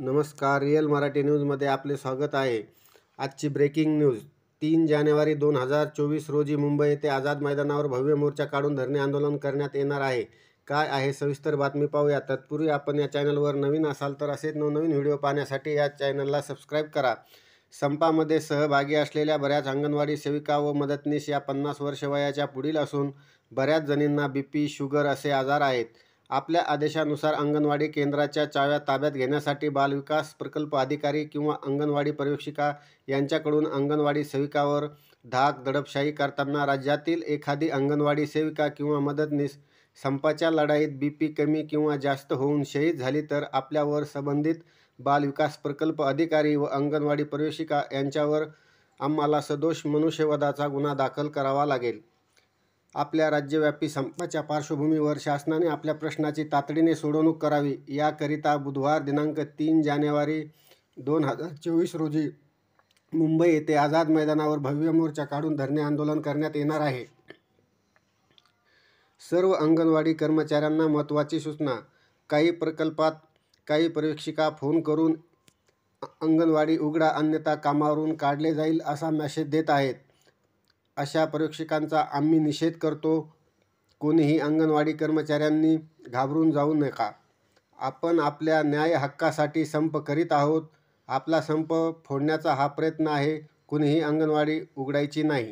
नमस्कार, रिअल मराठी न्यूजमध्ये आपले स्वागत आहे. आजची ब्रेकिंग न्यूज. 3 जानेवारी 2024 रोजी मुंबई येथे आझाद मैदानावर भव्य मोर्चा काढून धरणे आंदोलन करण्यात येणार आहे. काय आहे सविस्तर बातमी पाहूया. तत्पूर्वी आपण या चॅनलवर नवीन असाल तर असेच नवनवीन व्हिडिओ पाहण्यासाठी या चॅनलला सबस्क्राईब करा. संपामध्ये सहभागी असलेल्या बऱ्याच अंगणवाडी सेविका व मदतनीस या 50 वर्ष वयाच्या पुढील असून बऱ्याच जणींना BP, शुगर असे आजार आहेत. आपल्या आदेशानुसार अंगणवाडी केंद्राच्या चाव्या ताब्यात घेण्यासाठी बालविकास प्रकल्प अधिकारी किंवा अंगणवाडी पर्यवेक्षिका यांच्याकडून अंगणवाडी सेविकावर धाक दडपशाही करताना राज्यातील एखादी अंगणवाडी सेविका किंवा मदतनीस संपाच्या लढाईत BP कमी किंवा जास्त होऊन शहीद झाली तर आपल्यावर संबंधित बालविकास प्रकल्प अधिकारी व अंगणवाडी पर्यवेक्षिका यांच्यावर आम्हाला सदोष मनुष्यवधाचा गुन्हा दाखल करावा लागेल. आपल्या राज्यव्यापी संपाच्या पार्श्वभूमीवर शासनाने आपल्या प्रश्नाची तातडीने सोडवणूक करावी याकरिता बुधवार दिनांक 3 जानेवारी 2024 रोजी मुंबई येथे आझाद मैदानावर भव्य मोर्चा काढून धरणे आंदोलन करण्यात येणार आहे. सर्व अंगणवाडी कर्मचाऱ्यांना महत्त्वाची सूचना. काही प्रकल्पात काही पर्यवेक्षिका फोन करून अंगणवाडी उघडा अन्यथा कामावरून काढले जाईल असा मेसेज देत आहेत. अशा पर्यवेक्षिकांचा आम्ही निषेध करतो. कोणीही अंगणवाडी कर्मचाऱ्यांनी घाबरून जाऊ नका. आपण आपल्या न्याय हक्कासाठी संप करीत आहोत. आपला संप फोडण्याचा हा प्रयत्न आहे. कोणीही अंगणवाडी उघडायची नाही.